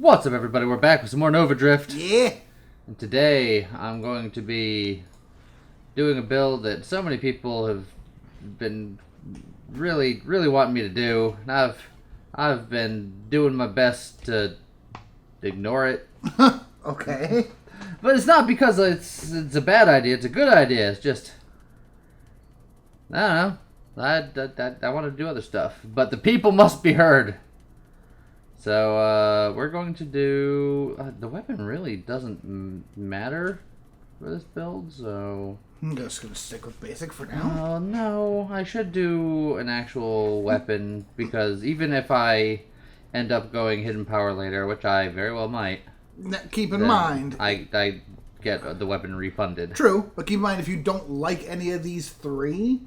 What's up, everybody? We're back with some more Nova Drift. Yeah. And today, I'm going to be doing a build that so many people have been really wanting me to do. And I've been doing my best to ignore it. Okay. But it's not because it's a bad idea. It's a good idea. It's just, I don't know. I want to do other stuff. But the people must be heard. So, we're going to do... the weapon really doesn't matter for this build, so... I'm just going to stick with basic for now. Oh, no. I should do an actual weapon, because even if I end up going hidden power later, which I very well might... Keep in mind... I get the weapon refunded. True, but keep in mind, if you don't like any of these three,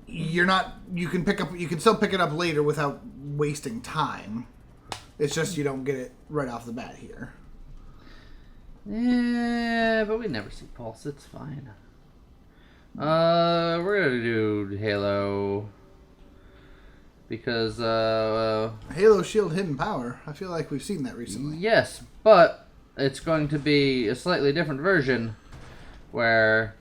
you're not... You can still pick it up later without wasting time. It's just you don't get it right off the bat here. Yeah, but we never see Pulse. It's fine. We're gonna do Halo because Halo Shield Hidden Power. I feel like we've seen that recently. Yes, but it's going to be a slightly different version where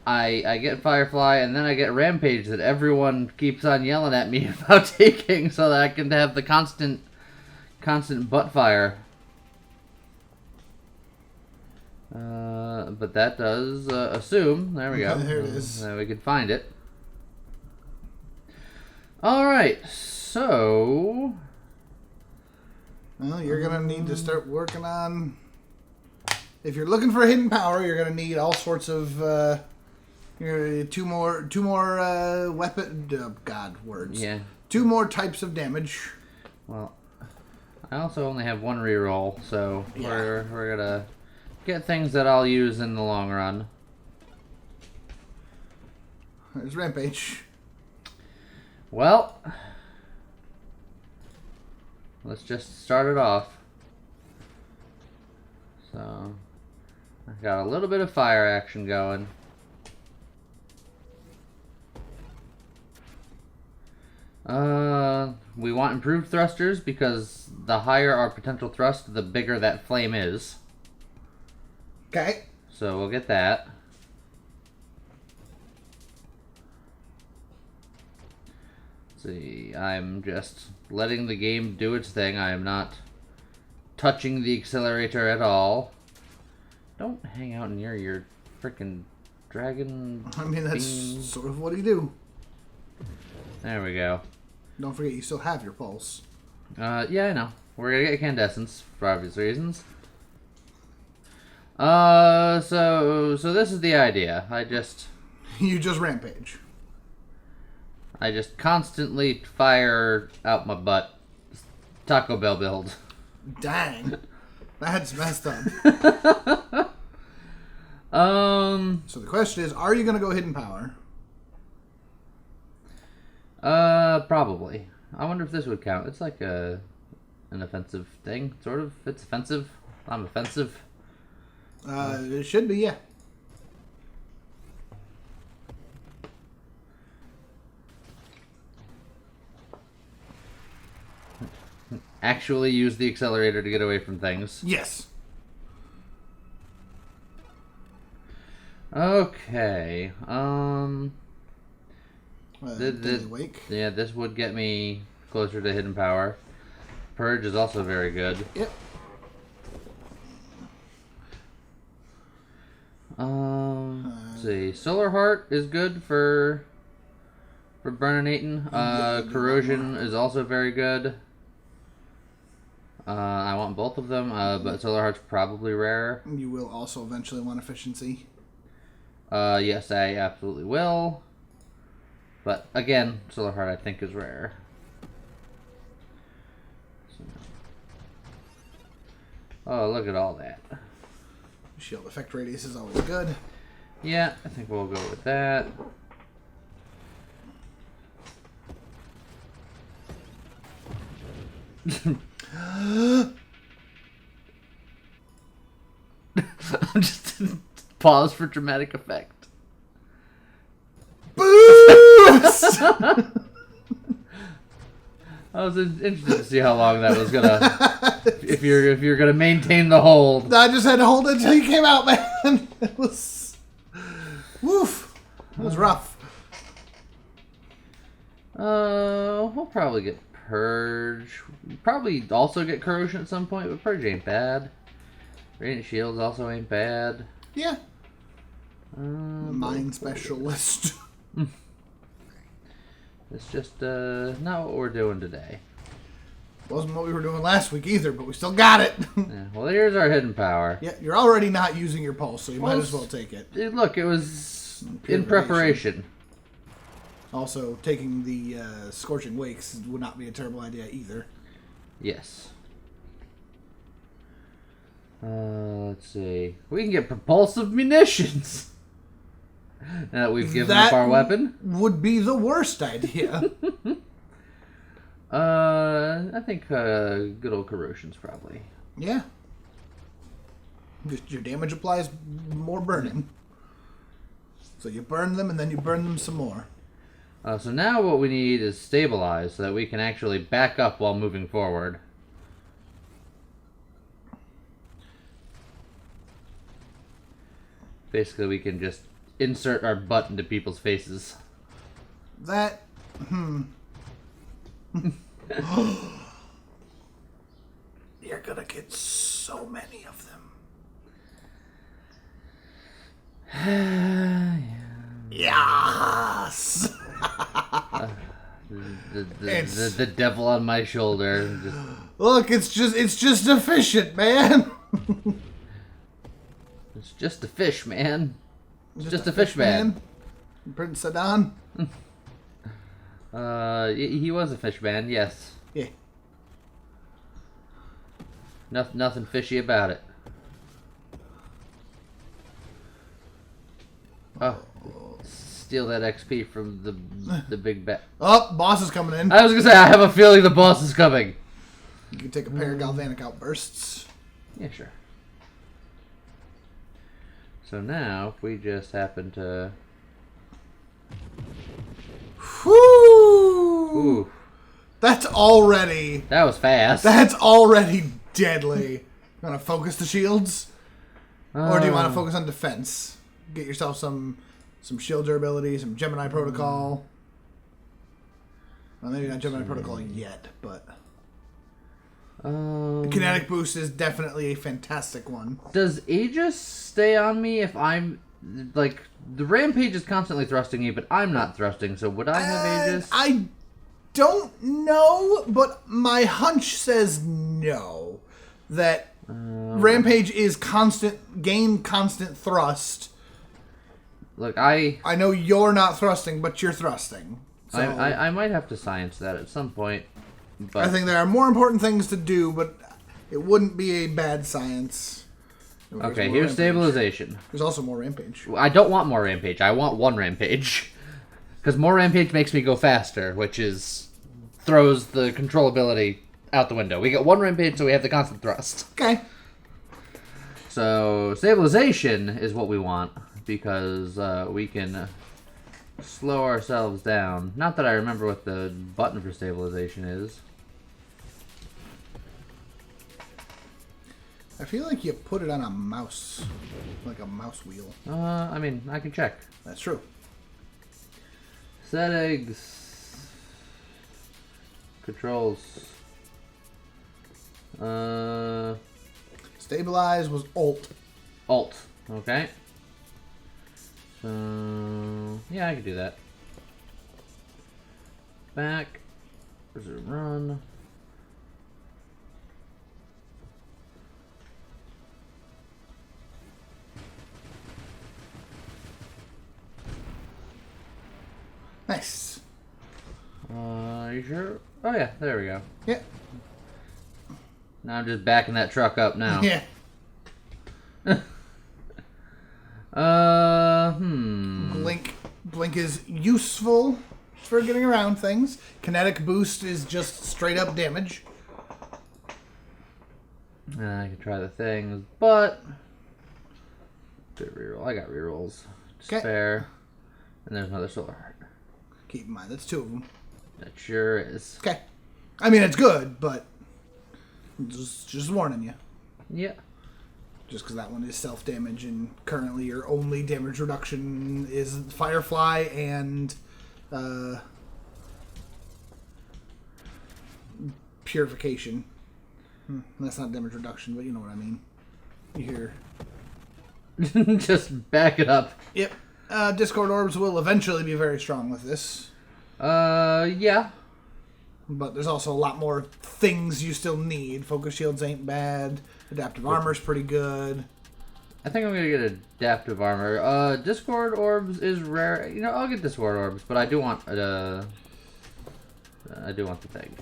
I get Firefly and then I get Rampage that everyone keeps on yelling at me about taking, so that I can have the constant butt fire. But that does assume... There we go. There it is. We can find it. Alright, so... Well, you're going to need to start working on... If you're looking for a hidden power, you're going to need all sorts of... two more weapon... words. Yeah. 2 more types of damage. Well... I also only have 1 reroll, so yeah. we're gonna get things that I'll use in the long run. There's Rampage. Well, let's just start it off. So, I got a little bit of fire action going. We want improved thrusters because the higher our potential thrust, the bigger that flame is. Okay. So we'll get that. Let's see, I'm just letting the game do its thing. I am not touching the accelerator at all. Don't hang out near your freaking dragon. I mean, that's beam. sort of what you do. There we go. Don't forget, you still have your pulse. Yeah, I know. We're gonna get incandescence for obvious reasons. So this is the idea. You just Rampage. I just constantly fire out my butt. Taco Bell build. Dang. That's messed up. So the question is, are you going to go hidden power? Probably. I wonder if this would count. It's like an offensive thing, sort of. It's offensive. I'm offensive. It should be, yeah. Actually use the accelerator to get away from things. Yes. Okay. Daily Wake. Yeah, this would get me closer to hidden power. Purge is also very good. Yep. Let's see. Solar Heart is good for burninating. Corrosion is also very good. I want both of them, but Solar Heart's probably rarer. You will also eventually want efficiency. Yes, I absolutely will. But again, Solar Heart I think is rare. So. Oh, look at all that. Shield effect radius is always good. Yeah, I think we'll go with that. I'm just pause for dramatic effect. Boost! I was interested to see how long that was gonna. if you're gonna maintain the hold. I just had to hold it until you came out, man. It was, woof. It was rough. We'll probably get Purge. Probably also get Corrosion at some point, but Purge ain't bad. Radiant Shields also ain't bad. Yeah. Mind Specialist. It's just not what we're doing today. Wasn't what we were doing last week either, but we still got it. Yeah, well, here's our hidden power. Yeah, you're already not using your pulse, so you might as well take it. Look, it was in preparation. Also, taking the Scorching Wakes would not be a terrible idea either. Yes. Let's see. We can get propulsive munitions. Now that we've given up our weapon. Would be the worst idea. I think good old Corrosion's probably. Yeah. Just your damage applies more burning. So you burn them and then you burn them some more. So now what we need is Stabilize so that we can actually back up while moving forward. Basically, we can just insert our butt into people's faces. That... You're gonna get so many of them. Yes! The devil on my shoulder. Just... Look, it's just efficient, man. It's just a fish, man. It's just a fish man. Prince Sadan. He was a fish man, yes. Yeah. Nothing fishy about it. Oh, steal that XP from the big bat. Oh, boss is coming in. I was gonna say I have a feeling the boss is coming. You can take a pair of galvanic outbursts. Yeah, sure. So now, if we just happen to... Whoo! Ooh. That's already... That was fast. That's already deadly. You want to focus the shields? Or do you want to focus on defense? Get yourself some shield durability, some Gemini Protocol. Well, maybe not Gemini Protocol yet, but... Kinetic Boost is definitely a fantastic one. Does Aegis stay on me if I'm... Like, the Rampage is constantly thrusting me, but I'm not thrusting, so would I have Aegis? I don't know, but my hunch says no. That Rampage is gain constant thrust. Look, I know you're not thrusting, but you're thrusting. So I might have to science that at some point. But I think there are more important things to do, but it wouldn't be a bad science. Okay, here's Stabilization. There's also more Rampage. I don't want more Rampage. I want one Rampage. Because more Rampage makes me go faster, which throws the controllability out the window. We get one Rampage, so we have the constant thrust. Okay. So, Stabilization is what we want, because we can slow ourselves down. Not that I remember what the button for Stabilization is. I feel like you put it on a mouse, like a mouse wheel. I mean, I can check. That's true. Settings. Controls. Stabilize was Alt. Alt. Okay. So, yeah, I can do that. Back. Where's it run? Nice. You sure? Oh yeah, there we go. Yeah. Now I'm just backing that truck up now. Yeah. Blink is useful for getting around things. Kinetic Boost is just straight up damage. I can try the things, but good reroll. I got rerolls. Spare. And there's another Solar Heart. Keep in mind, that's two of them. That sure is. Okay. I mean, it's good, but just warning you. Yeah. Just because that one is self-damage, and currently your only damage reduction is Firefly and Purification. That's not damage reduction, but you know what I mean. You hear... Just back it up. Yep. Discord Orbs will eventually be very strong with this. Yeah. But there's also a lot more things you still need. Focus Shields ain't bad. Adaptive Armor's pretty good. I think I'm gonna get adaptive armor. Discord Orbs is rare. You know, I'll get Discord Orbs, but I do want the thing.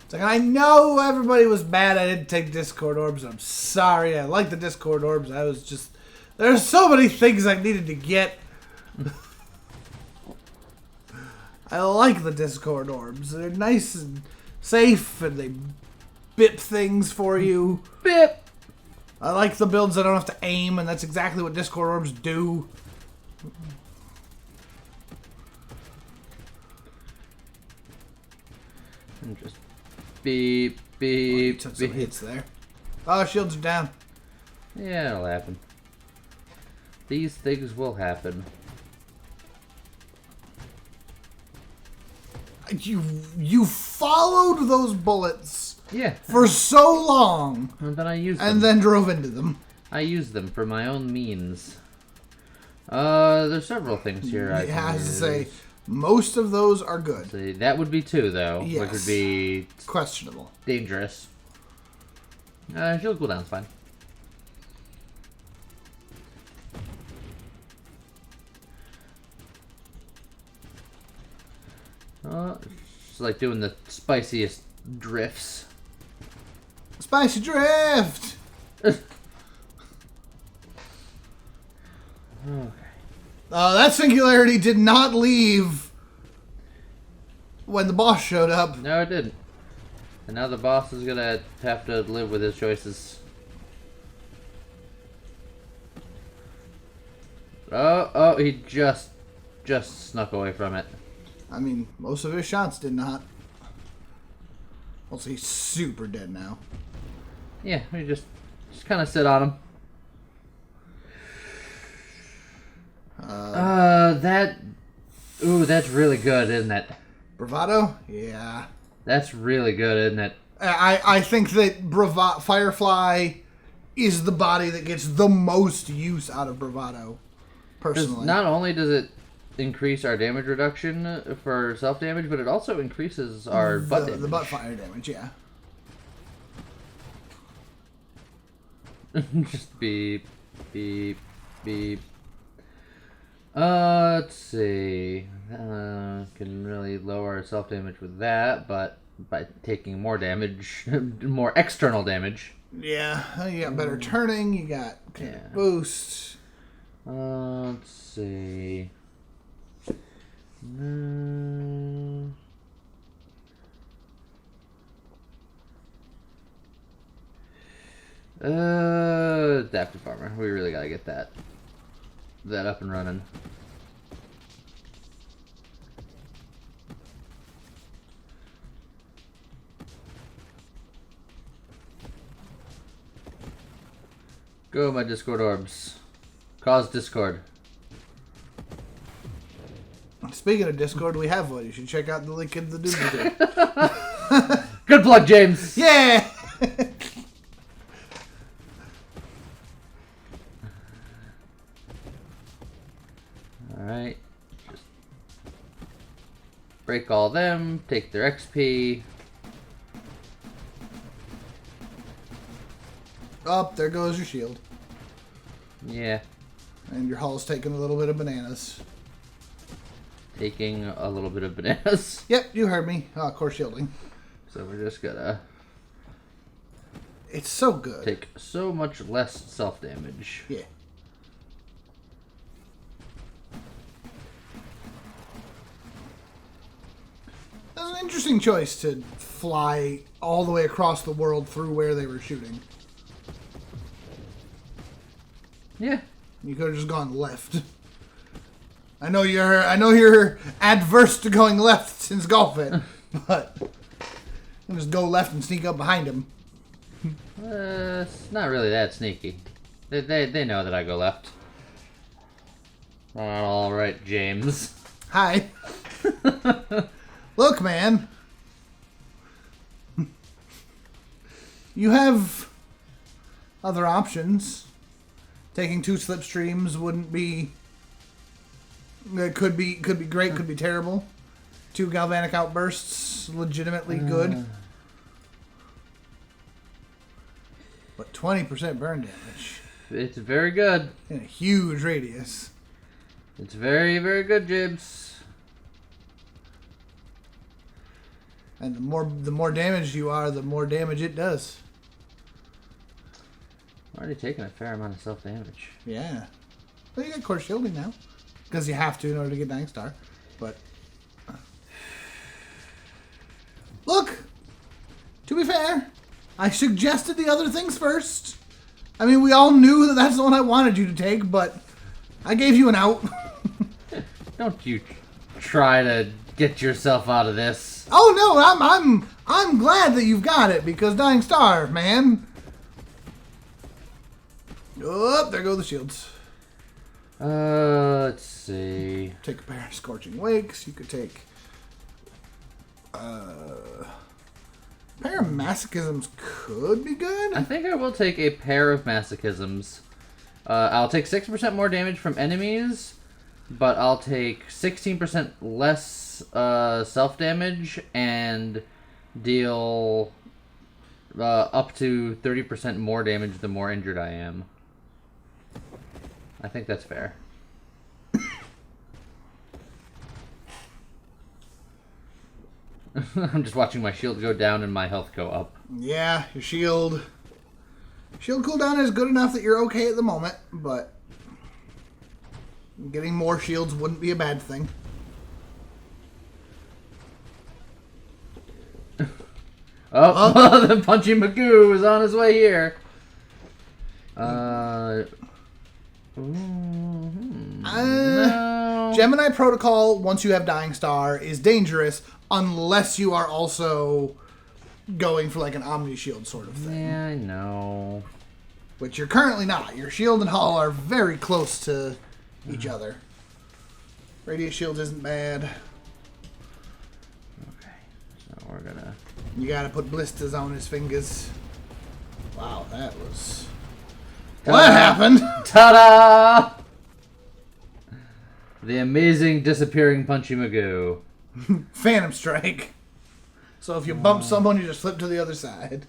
It's like, I know everybody was mad I didn't take Discord Orbs. I'm sorry. I like the Discord Orbs. I was just... There's so many things I needed to get. I like the Discord Orbs. They're nice and safe, and they bip things for you. Bip! I like the builds I don't have to aim, and that's exactly what Discord Orbs do. And just beep, beep, Took beep. some hits there. Oh, shields are down. Yeah, it'll happen. These things will happen. You followed those bullets Yeah. for so long, And then I use them. and then drove into them. I use them for my own means. There's several things here I It can has to use. say, most of those are good. See, that would be 2, though, which Yes. would be Questionable. dangerous. Shield cooldown's fine. It's like doing the spiciest drifts. Spicy Drift! Okay. That singularity did not leave when the boss showed up. No, it didn't. And now the boss is gonna have to live with his choices. Oh, he just snuck away from it. I mean, most of his shots did not. Also, he's super dead now. Yeah, we just kind of sit on him. That's really good, isn't it? Bravado? Yeah. That's really good, isn't it? I think that Firefly is the body that gets the most use out of Bravado, 'Cause personally. not only does it increase our damage reduction for self-damage, but it also increases our butt damage. The butt fire damage, yeah. Just beep, beep, beep. Let's see. Can really lower our self-damage with that, but by taking more damage, more external damage. Yeah, you got better turning, you got boost. Let's see. Adaptive armor. We really gotta get that up and running. Go, my Discord orbs. Cause Discord. Speaking of Discord, we have one. You should check out the link in the doobly-doo. Good plug, James! Yeah! Alright. Just break all them, take their XP. Up, there goes your shield. Yeah. And your hull's taking a little bit of bananas. Taking a little bit of bananas. Yep, you heard me. Core shielding. So we're just gonna It's so good. take so much less self-damage. Yeah. That was an interesting choice to fly all the way across the world through where they were shooting. Yeah. You could have just gone left. I know you're adverse to going left since golfing, but And just go left and sneak up behind him. It's not really that sneaky. They know that I go left. All right, James. Hi. Look, man. You have other options. Taking 2 slipstreams wouldn't be... It could be great, could be terrible. 2 galvanic outbursts, legitimately good. But 20% burn damage. It's very good. In a huge radius. It's very, very good, Jibs. And the more damaged you are, the more damage it does. I'm already taking a fair amount of self-damage. Yeah. Well, you got core shielding now. Because you have to in order to get Dying Star. But... Look! To be fair, I suggested the other things first. I mean, we all knew that that's the one I wanted you to take, but I gave you an out. Don't you try to get yourself out of this. Oh no, I'm glad that you've got it, because Dying Star, man. Oh, there go the shields. Let's see. Take a pair of Scorching Wakes. You could take pair of Masochisms could be good. I think I will take a pair of Masochisms. I'll take 6% more damage from enemies, but I'll take 16% less self-damage and deal up to 30% more damage the more injured I am. I think that's fair. I'm just watching my shield go down and my health go up. Yeah, your shield cooldown is good enough that you're okay at the moment, but getting more shields wouldn't be a bad thing. Oh, the Punchy Magoo is on his way here. No. Gemini Protocol, once you have Dying Star, is dangerous unless you are also going for like an Omni Shield sort of thing. Yeah, I know. Which you're currently not. Your Shield and Hull are very close to each other. Radiant Shield isn't bad. Okay, so we're gonna... You gotta put blisters on his fingers. Wow, that was... Ta-da! What happened? Ta-da! The amazing disappearing Punchy Magoo. Phantom Strike. So if you bump someone, you just flip to the other side.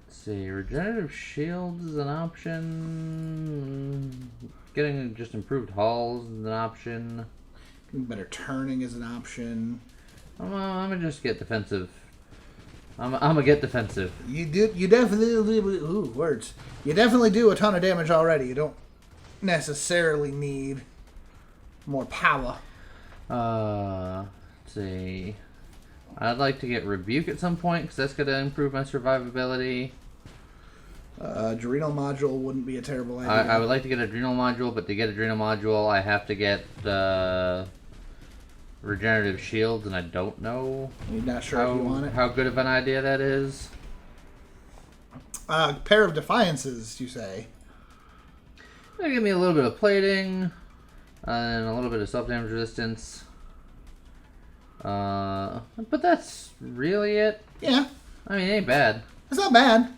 Let's see, regenerative shields is an option. Getting just improved hulls is an option. Better turning is an option. I'm gonna just get defensive. I'm gonna get defensive. You definitely ooh, words. You definitely do a ton of damage already. You don't necessarily need more power. Let's see. I'd like to get Rebuke at some point because that's gonna improve my survivability. Adrenal Module wouldn't be a terrible idea. I would like to get Adrenal Module, but to get Adrenal Module, I have to get regenerative shields, and I don't know. You're not sure if you want it? How good of an idea that is. Pair of Defiances, you say? It'll give me a little bit of plating, and a little bit of self-damage resistance. But that's really it. Yeah. I mean, it ain't bad. It's not bad.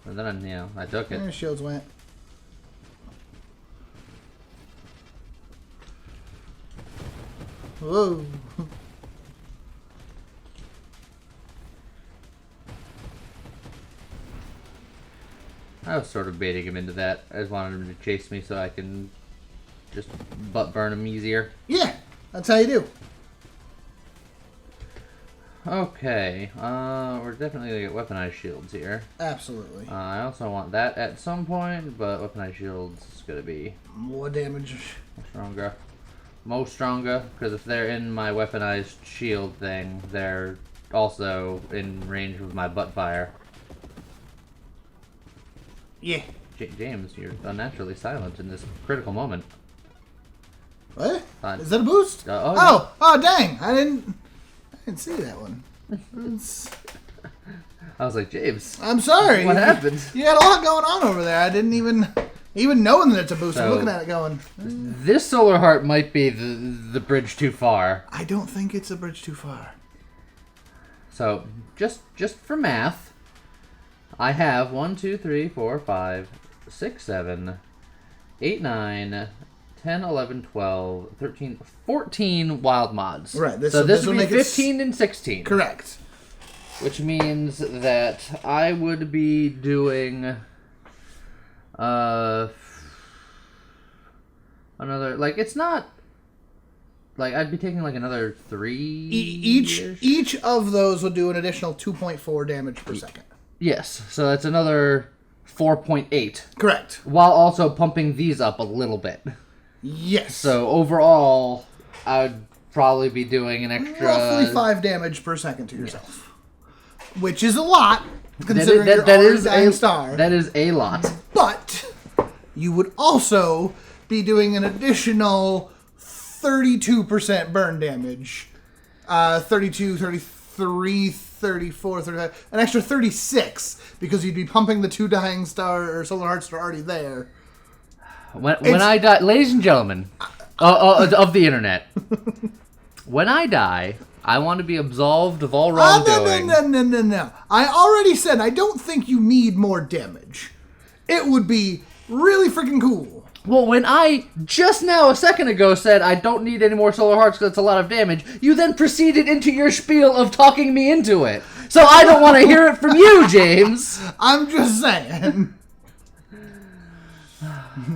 But then, I took it. There shields went. Whoa. I was sort of baiting him into that. I just wanted him to chase me so I can just butt burn him easier. Yeah, that's how you do. Okay, we're definitely gonna get weaponized shields here. Absolutely. I also want that at some point, but weaponized shields is gonna be more damage. Stronger. Most stronger, because if they're in my weaponized shield thing, they're also in range with my butt fire. Yeah. James, you're unnaturally silent in this critical moment. What? Is that a boost? Oh, oh, dang! I didn't see that one. I was like, James. I'm sorry. What happened? You got a lot going on over there. I didn't even knowing that it's a boost. I'm looking at it going. This Solar Heart might be the bridge too far. I don't think it's a bridge too far. So just for math, I have 1, 2, 3, 4, 5, 6, 7, 8, 9, 10, 11, 12, 13, 14 wild mods. Right. So this would be 15 and 16. Correct. Which means that I would be doing another, like, it's not, like, I'd be taking like another 3 each of those will do an additional 2.4 damage per second. Yes, so that's another 4.8. Correct. While also pumping these up a little bit. Yes. So overall, I would probably be doing an extra... roughly 5 damage per second to yourself. Yes. Which is a lot, considering you're already dying star. That is a lot. But you would also be doing an additional 32% burn damage. 32, 33, 34, 35, an extra 36, because you'd be pumping the 2 dying star or solar hearts that are already there. When I die, ladies and gentlemen of the internet, when I die, I want to be absolved of all wrongdoing. No. I already said I don't think you need more damage. It would be really freaking cool. Well, when I just now, a second ago, said I don't need any more solar hearts because it's a lot of damage, you then proceeded into your spiel of talking me into it. So I don't want to hear it from you, James. I'm just saying.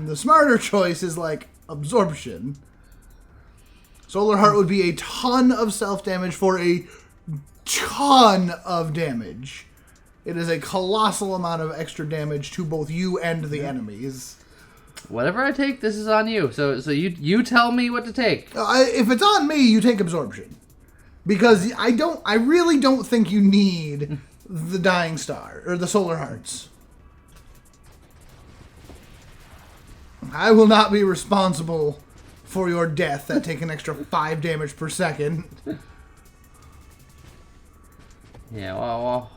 The smarter choice is like absorption. Solar Heart would be a ton of self-damage for a ton of damage. It is a colossal amount of extra damage to both you and the enemies. Whatever I take, this is on you. So you tell me what to take. If it's on me, you take absorption. Because I really don't think you need the Dying Star, or the Solar Hearts. I will not be responsible for your death that take an extra 5 damage per second. Yeah, well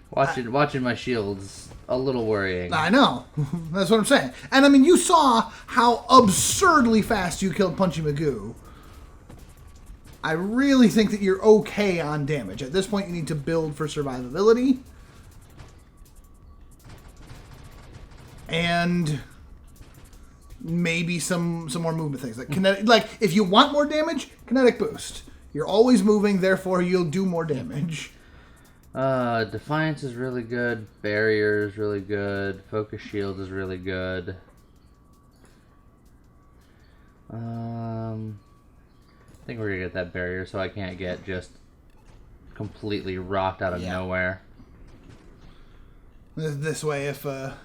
watching my shields a little worrying. I know. That's what I'm saying. And I mean, you saw how absurdly fast you killed Punchy Magoo. I really think that you're okay on damage. At this point, you need to build for survivability. And maybe some more movement things. Like kinetic, like if you want more damage, kinetic boost. You're always moving, therefore you'll do more damage. Defiance is really good. Barrier is really good. Focus Shield is really good. I think we're gonna get that barrier so I can't get just completely rocked out of nowhere. This way, if that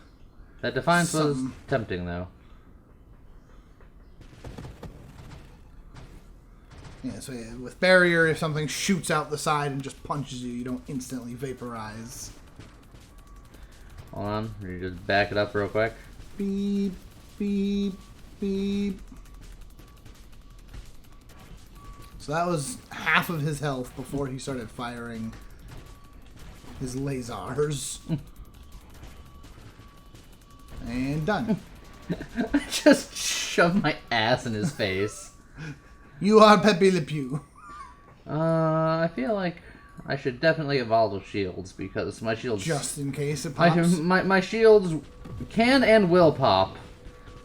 Defiance was tempting though. Yeah, so with barrier, if something shoots out the side and just punches you, you don't instantly vaporize. Hold on, you just back it up real quick. Beep, beep, beep. So that was half of his health before he started firing his lasers. And done. I just shoved my ass in his face. You are Pepe Le Pew. I feel like I should definitely get volatile shields because my shields... Just in case it pops. My shields can and will pop.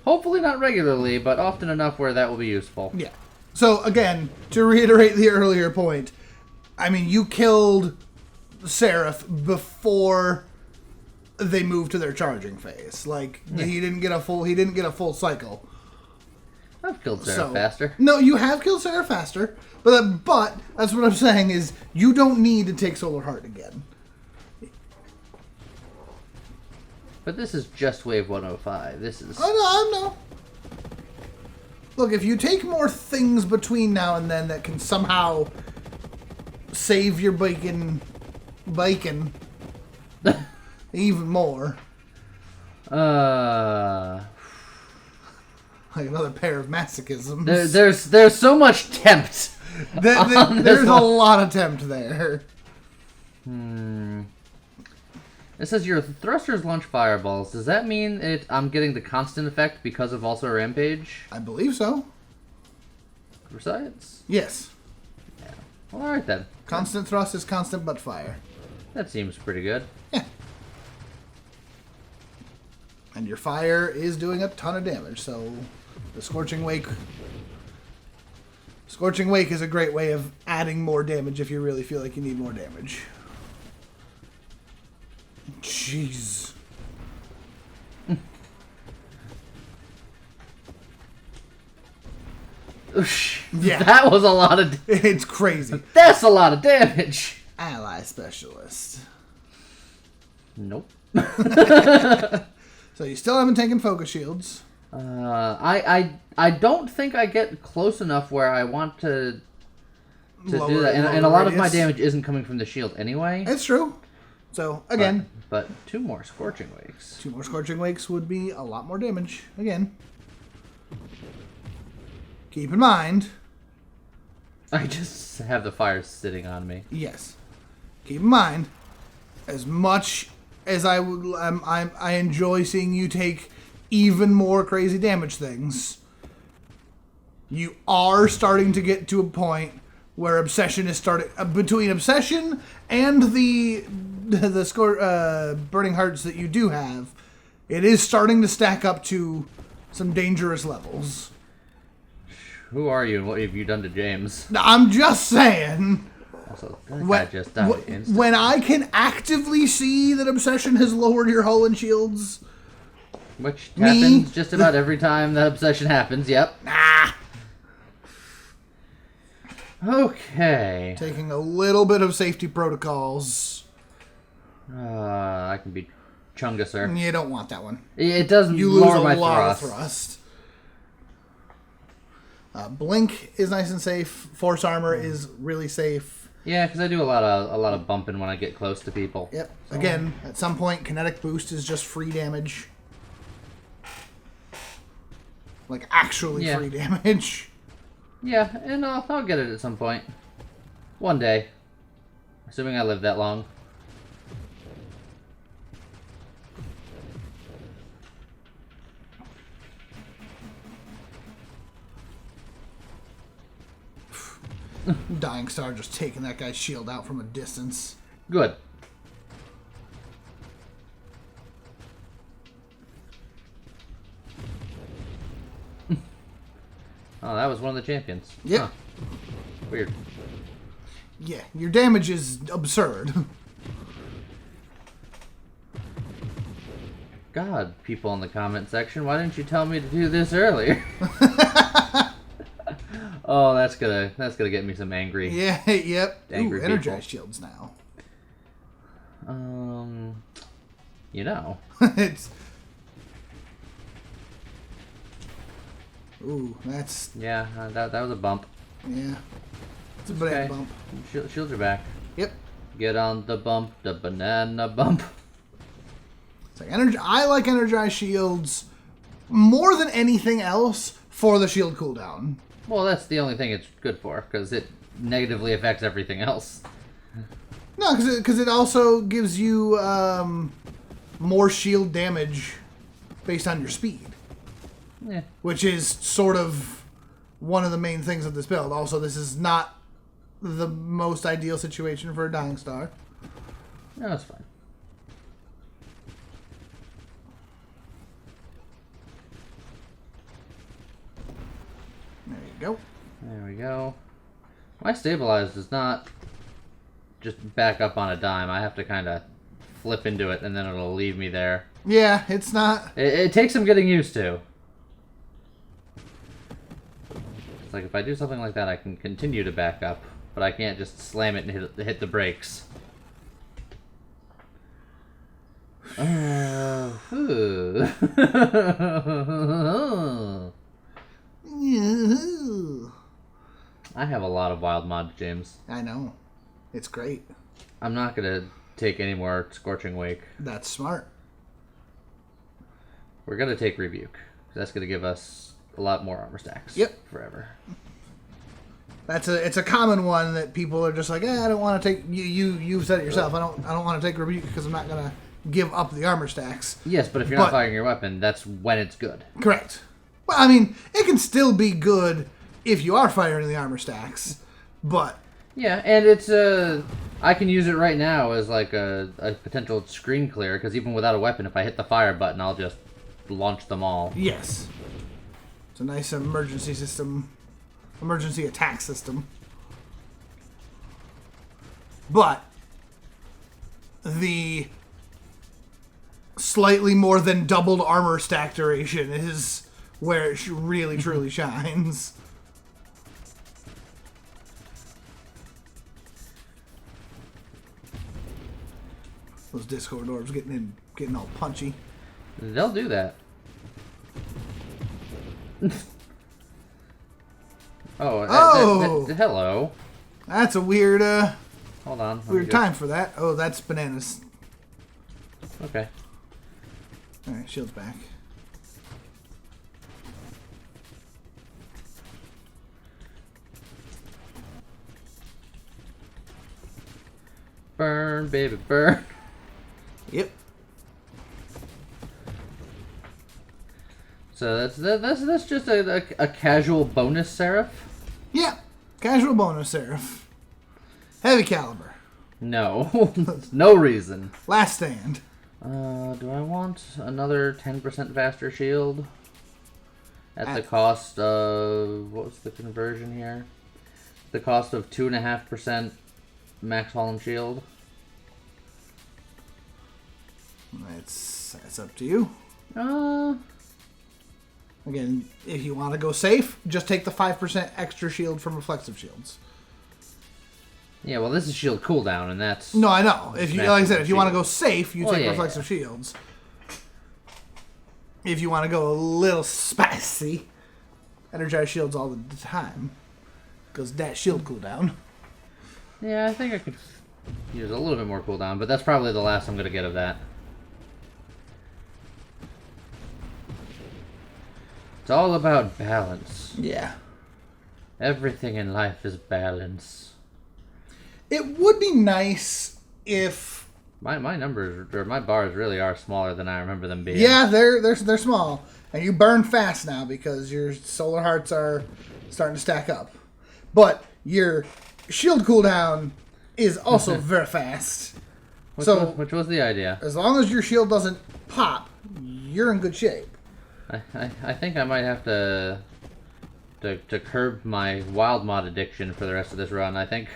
Hopefully not regularly, but often enough where that will be useful. Yeah. So, again, to reiterate the earlier point, I mean, you killed Seraph before they moved to their charging phase. Like, he didn't get a full cycle. I've killed Seraph faster. No, you have killed Seraph faster, but that's what I'm saying is you don't need to take Solar Heart again. But this is just wave 105. This is... I know. Look, if you take more things between now and then that can somehow save your bacon even more. Like another pair of masochisms. There's so much tempt There's a lot of tempt there. It says your thrusters launch fireballs. Does that mean I'm getting the constant effect because of also Rampage? I believe so. For science? Yes. Yeah. Well, alright then. Constant thrust is constant butt fire. That seems pretty good. Yeah. And your fire is doing a ton of damage, so the Scorching Wake... Scorching Wake is a great way of adding more damage if you really feel like you need more damage. Jeez. Yeah. That was a lot of... It's crazy. That's a lot of damage. Ally Specialist. Nope. So you still haven't taken focus shields. I don't think I get close enough where I want to Lower, do that. And a lot of my radius. damage isn't coming from the shield anyway. It's true. So, again... But 2 more Scorching Wakes. 2 more Scorching Wakes would be a lot more damage. Again. Keep in mind... I just have the fire sitting on me. Yes. Keep in mind, as much as I enjoy seeing you take even more crazy damage things, you are starting to get to a point where Obsession is starting... between Obsession and the Burning Hearts that you do have, it is starting to stack up to some dangerous levels. Who are you and what have you done to James? I'm just saying... Also, that guy just died instantly. When I can actively see that Obsession has lowered your hull and shields... Which happens just about every time that Obsession happens, yep. Ah! Okay. Taking a little bit of safety protocols. I can be Chunguser. You don't want that one. It doesn't You lose lower a my lot thrust. of thrust. Blink is nice and safe. Force Armor is really safe. Yeah, because I do a lot of bumping when I get close to people. Yep. So. Again, at some point, Kinetic Boost is just free damage. Like, actually free damage. Yeah, and I'll get it at some point. One day. Assuming I live that long. Dying Star just taking that guy's shield out from a distance. Good. Oh, that was one of the champions. Yep. Huh. Weird. Yeah, your damage is absurd. God, people in the comment section, why didn't you tell me to do this earlier? Oh, that's gonna get me some angry. Yeah, yep. Angry Ooh, energized people. shields now. You know. It's... Ooh, that's... Yeah, that was a bump. Yeah. It's a banana Okay. bump. Shields are back. Yep. Get on the bump, the banana bump. It's like I like energized shields more than anything else for the shield cooldown. Well, that's the only thing it's good for, because it negatively affects everything else. No, because it also gives you more shield damage based on your speed. Yeah. Which is sort of one of the main things of this build. Also, this is not the most ideal situation for a Dying Star. No, that's fine. There you go. There we go. My stabilize does not just back up on a dime. I have to kind of flip into it, and then it'll leave me there. Yeah, it's not... It takes some getting used to. It's like if I do something like that, I can continue to back up, but I can't just slam it and hit the brakes. Ooh. I have a lot of wild mods, James. I know. It's great. I'm not gonna take any more Scorching Wake. That's smart. We're gonna take Rebuke. That's gonna give us a lot more armor stacks. Yep. Forever. It's a common one that people are just like, I don't want to take. You've said it yourself. I don't want to take rebuke because I'm not gonna give up the armor stacks. Yes, but if you're not firing your weapon, that's when it's good. Correct. Well, I mean, it can still be good if you are firing the armor stacks, but yeah, and it's I can use it right now as like a potential screen clear because even without a weapon, if I hit the fire button, I'll just launch them all. Yes, it's a nice emergency system, emergency attack system. But the slightly more than doubled armor stack duration is where it really truly shines. Those Discord orbs getting all punchy. They'll do that. Hello. That's a weird hold on. Weird time for that. Oh, that's bananas. Okay. Alright, shield's back. Burn, baby, burn. Yep. So that's just a casual bonus seraph? Yeah. Casual bonus seraph. Heavy caliber. No. No reason. Last stand. Do I want another 10% faster shield? At the cost of... What was the conversion here? The cost of 2.5% max volume shield. That's up to you. Uh... Again, if you want to go safe, just take the 5% extra shield from reflexive shields. Yeah, well, this is shield cooldown, and that's... No, I know. If you, like I said, if you want to go safe, you take reflexive shields. If you want to go a little spicy, energize shields all the time. Because that shield cooldown. Yeah, I think I could use a little bit more cooldown, but that's probably the last I'm going to get of that. It's all about balance. Yeah. Everything in life is balance. It would be nice if... My numbers, or my bars really are smaller than I remember them being. Yeah, they're small. And you burn fast now because your solar hearts are starting to stack up. But your shield cooldown is also very fast. Which was the idea. As long as your shield doesn't pop, you're in good shape. I think I might have to curb my wild mod addiction for the rest of this run. I think.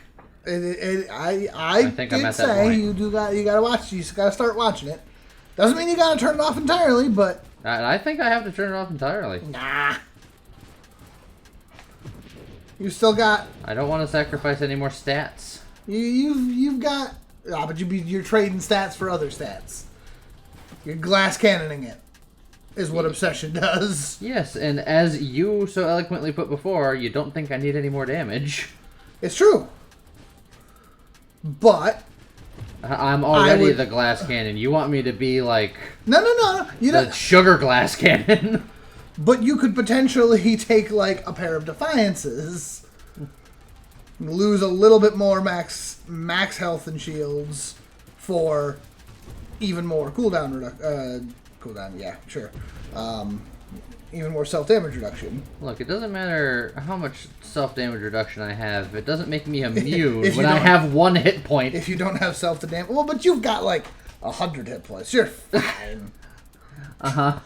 I think I'm at that point. You gotta watch. You just gotta start watching it. Doesn't mean you gotta turn it off entirely, but I think I have to turn it off entirely. Nah. You still got. I don't want to sacrifice any more stats. You've got. But you're trading stats for other stats. You're glass cannoning it. Is what obsession does. Yes, and as you so eloquently put before, you don't think I need any more damage. It's true. But I'm already the glass cannon. You want me to be like No. You the sugar glass cannon. But you could potentially take like a pair of defiances, lose a little bit more max health and shields for even more cooldown cooldown, yeah, sure. Even more self-damage reduction. Look, it doesn't matter how much self-damage reduction I have. It doesn't make me immune when I have 1 hit point. If you don't have self-damage... Well, but you've got, like, 100 hit points. You're fine. Uh-huh.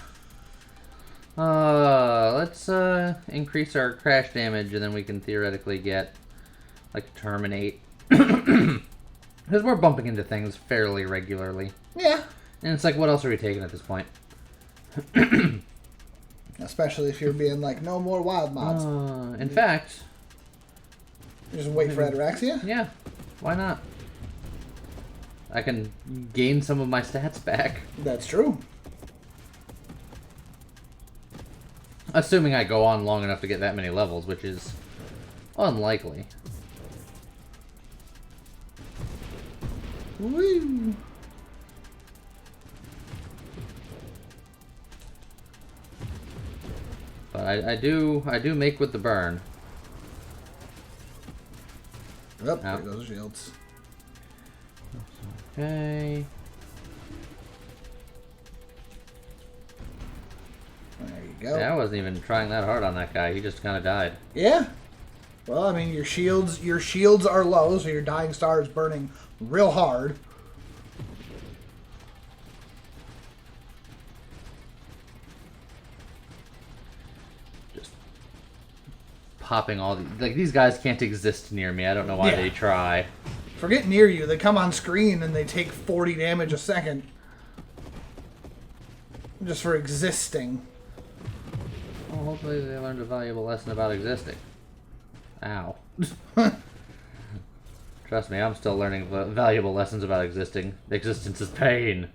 Let's increase our crash damage, and then we can theoretically get, like, terminate. Because we're bumping into things fairly regularly. Yeah. And it's like, what else are we taking at this point? Especially if you're being like, no more wild mods. In fact... Just wait for Ataraxia? Yeah, why not? I can gain some of my stats back. That's true. Assuming I go on long enough to get that many levels, which is unlikely. Woo! But I do make with the burn. Yep, there goes the shields. Okay. There you go. Yeah, I wasn't even trying that hard on that guy. He just kind of died. Yeah. Well, I mean, your shields are low, so your dying star is burning real hard. Just popping all these guys can't exist near me. I don't know why they try. Forget near you. They come on screen and they take 40 damage a second. Just for existing. Well, hopefully they learned a valuable lesson about existing. Ow. Trust me, I'm still learning valuable lessons about existing. Existence is pain.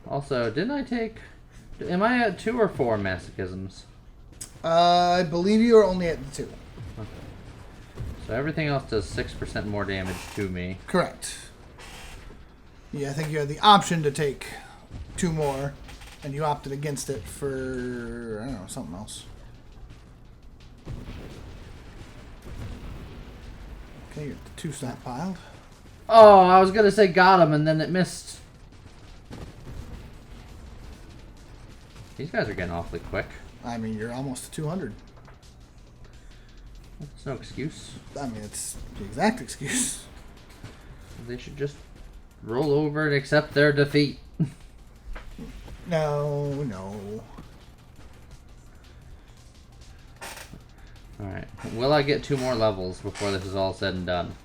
Also, didn't I take... Am I at 2 or 4 masochisms? I believe you are only at the 2. Okay. So everything else does 6% more damage to me. Correct. Yeah, I think you had the option to take 2 more, and you opted against it for, I don't know, something else. Okay, you're at the 2 stockpiled. Oh, I was going to say got him, and then it missed. These guys are getting awfully quick. I mean, you're almost to 200. That's no excuse. I mean, it's the exact excuse. They should just roll over and accept their defeat. No. Alright. Will I get 2 more levels before this is all said and done?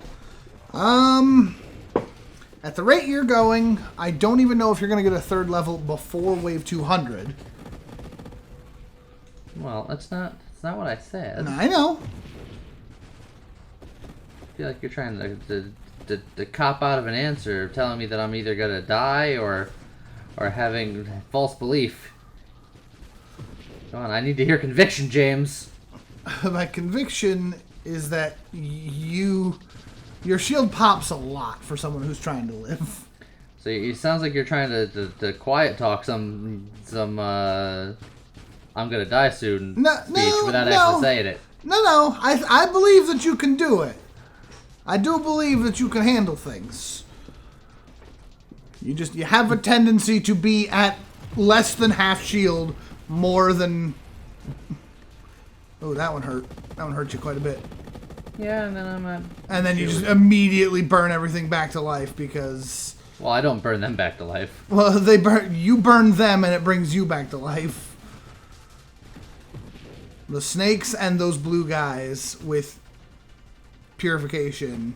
At the rate you're going, I don't even know if you're going to get a 3rd level before wave 200. Well, that's not what I said. I know. I feel like you're trying to cop out of an answer, telling me that I'm either gonna die or having false belief. Come on, I need to hear conviction, James. My conviction is that your shield pops a lot for someone who's trying to live. So it sounds like you're trying to quiet talk some I'm gonna die soon speech without actually saying it. No. I believe that you can do it. I do believe that you can handle things. You have a tendency to be at less than half shield more than... Oh, that one hurt. That one hurt you quite a bit. Yeah, and then I'm at... And then you just immediately burn everything back to life because... Well, I don't burn them back to life. Well, you burn them and it brings you back to life. The snakes and those blue guys with purification,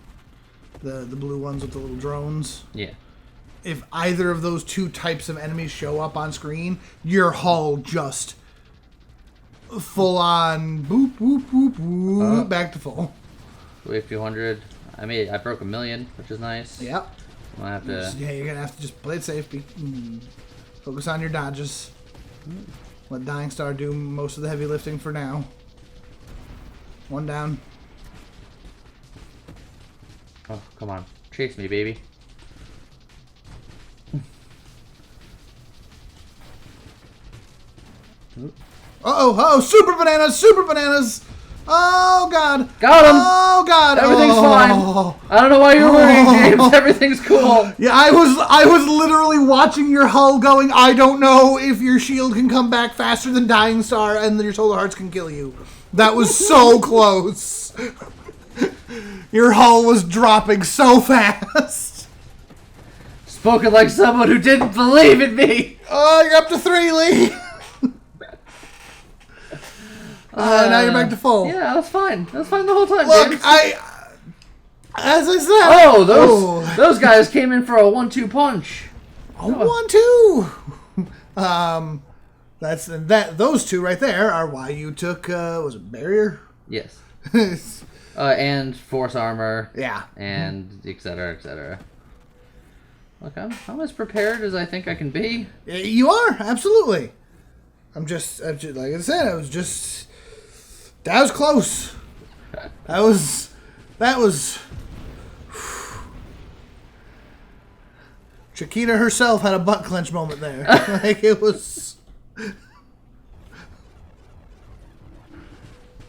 the blue ones with the little drones. Yeah. If either of those 2 types of enemies show up on screen, your hull just full on boop boop boop boop back to full. Wave 200. I broke 1 million, which is nice. Yep. I have to. Yeah, you're gonna have to just play it safe. Focus on your dodges. Let Dying Star do most of the heavy lifting for now. 1 down. Oh, come on. Chase me, baby. Uh-oh, super bananas! Oh, God. Got him! Oh, God. Everything's fine. I don't know why you're worrying, James. Everything's cool. Yeah, I was literally watching your hull going, I don't know if your shield can come back faster than Dying Star and your solar hearts can kill you. That was so close. Your hull was dropping so fast. Spoken like someone who didn't believe in me. Oh, you're up to 3, Lee. Now you're back to full. Yeah, that was fine. That was fine the whole time, Look, James. As I said... Oh, those guys came in for a 1-2 punch. A 1-2! Those 2 right there are why you took, was it barrier? Yes. And force armor. Yeah. And et cetera. Look, I'm as prepared as I think I can be. You are, absolutely. I'm just like I said, that was close. That was. Chiquita herself had a butt clench moment there. Like it was.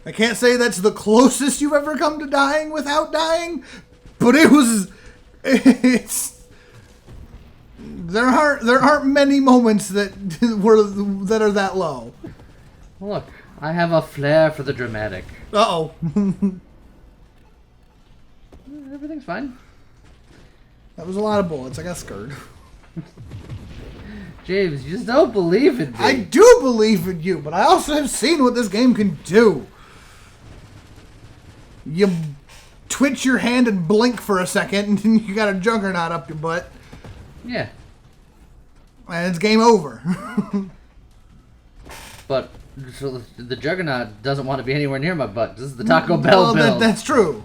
I can't say that's the closest you've ever come to dying without dying, but it was. It's. There aren't many moments that are that low. Look, I have a flair for the dramatic. Uh-oh. Everything's fine. That was a lot of bullets. I got scared. James, you just don't believe in me. I do believe in you, but I also have seen what this game can do. You twitch your hand and blink for a second, and you got a juggernaut up your butt. Yeah. And it's game over. But so the juggernaut doesn't want to be anywhere near my butt. This is the Taco Bell build. That's true.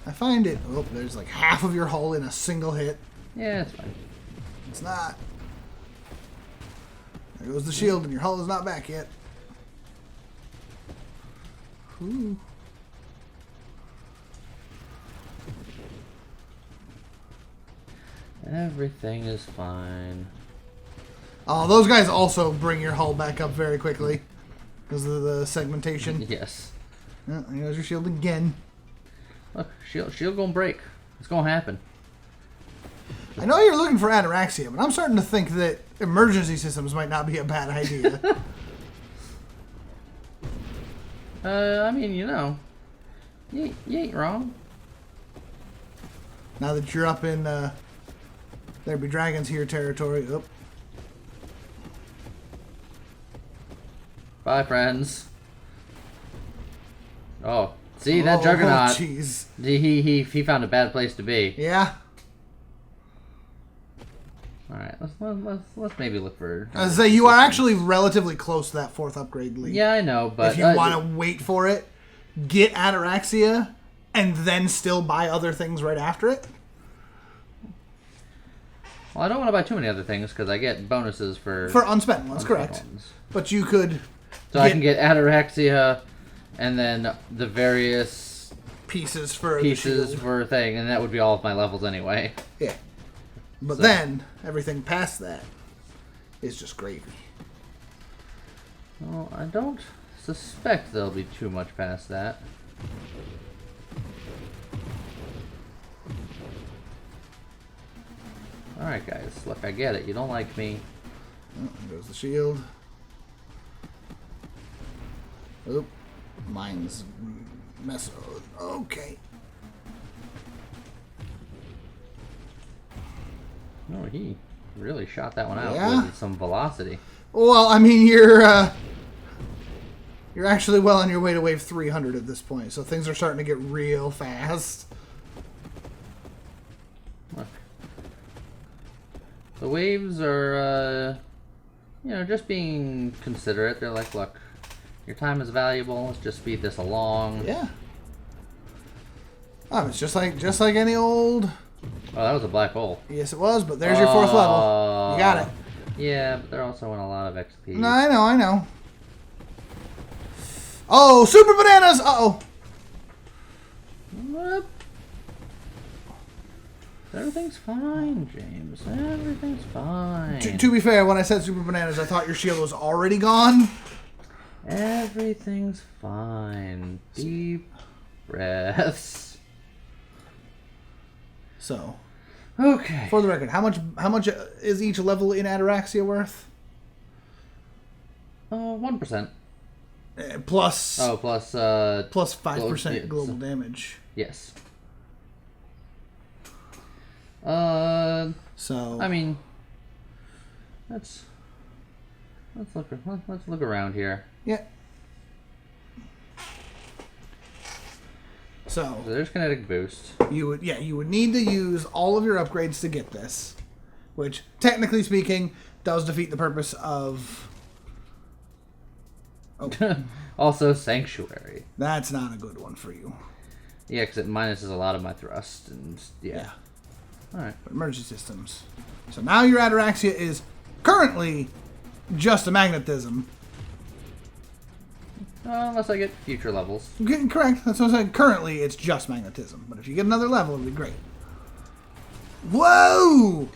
I find it. Oh, there's like half of your hull in a single hit. Yeah, it's fine. It's not. There goes the shield, and your hull is not back yet. Ooh. Everything is fine. Oh, those guys also bring your hull back up very quickly because of the segmentation. Yes. Oh, there goes your shield again. Look, shield gonna break. It's gonna happen. I know you're looking for ataraxia, but I'm starting to think that emergency systems might not be a bad idea. I mean, you know, you ain't wrong. Now that you're up in there be dragons here territory. Oh. Bye, friends. Oh, see that juggernaut? Jeez. He found a bad place to be. Yeah. All right, let's maybe look for. I was say you are actually relatively close to that 4th upgrade lead. Yeah, I know, but if you want to wait for it, get ataraxia, and then still buy other things right after it. Well, I don't want to buy too many other things because I get bonuses for unspent ones, correct? Ones. But you could. So I can get ataraxia, and then the various pieces for a thing, and that would be all of my levels anyway. Yeah. But then, everything past that is just gravy. Well, I don't suspect there'll be too much past that. Alright guys, look, I get it. You don't like me. Oh, there goes the shield. Oop. Mine's mess. Okay. No, he really shot that one out with some velocity. Well, I mean, you're actually well on your way to wave 300 at this point, so things are starting to get real fast. Look. The waves are, you know, just being considerate. They're like, look, your time is valuable. Let's just speed this along. Yeah. Oh, it's just like any old. Oh, that was a black hole. Yes, it was, but there's your 4th level. You got it. Yeah, but they're also in a lot of XP. No, I know. Oh, super bananas! Uh-oh. What? Everything's fine, James. Everything's fine. To be fair, when I said super bananas, I thought your shield was already gone. Everything's fine. Deep breaths. So, okay. for the record, how much is each level in ataraxia worth? 1%. Plus. Oh, plus 5% global damage. Yes. So. I mean, let's look around here. Yeah. So there's kinetic boost. You would need to use all of your upgrades to get this, which technically speaking does defeat the purpose of. Oh. Also, Sanctuary. That's not a good one for you. Yeah, because it minuses a lot of my thrust, and yeah. All right. But emergency systems. So now your ataraxia is currently just a magnetism. Unless I get future levels. You're getting correct. That's what I said. Currently, it's just magnetism. But if you get another level, it'll be great. Whoa!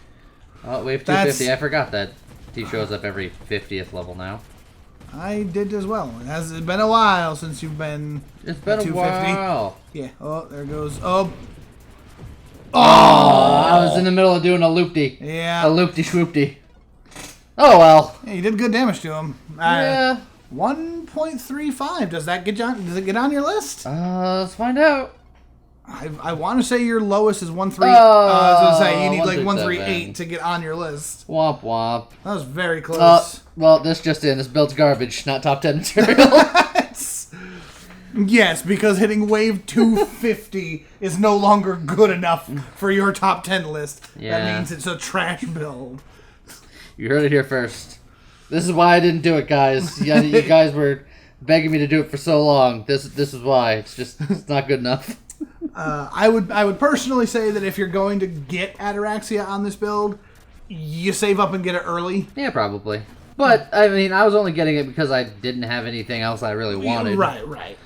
Oh, wave 250. I forgot that he shows up every 50th level now. I did as well. It has been a while since you've been. It's been a while. Yeah. Oh, there goes. Oh. Oh! I was in the middle of doing a loopty. Yeah. A loopty swoopty. Oh well. Yeah, you did good damage to him. Yeah. 1.35. Does that get on? Does it get on your list? Let's find out. I want to say your lowest is 1.3. Oh, I was gonna say you need like 1.37. 1.38 to get on your list. Womp womp. That was very close. Well, this just in. This build's garbage, not top 10 material. Yes, because hitting wave 250 is no longer good enough for your top 10 list. Yeah. That means it's a trash build. You heard it here first. This is why I didn't do it, guys. Yeah, you guys were begging me to do it for so long. This is why. It's not good enough. I would personally say that if you're going to get Ataraxia on this build, you save up and get it early. Yeah, probably. But I mean, I was only getting it because I didn't have anything else I really wanted. Right.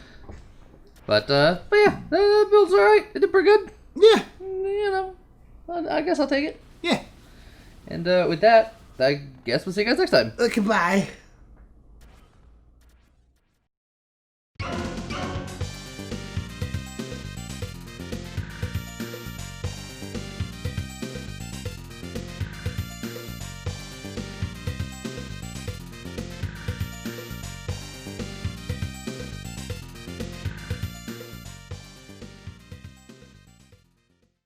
But yeah, the build's alright. It did pretty good. Yeah. You know, I guess I'll take it. Yeah. And with that, I guess we'll see you guys next time. Goodbye.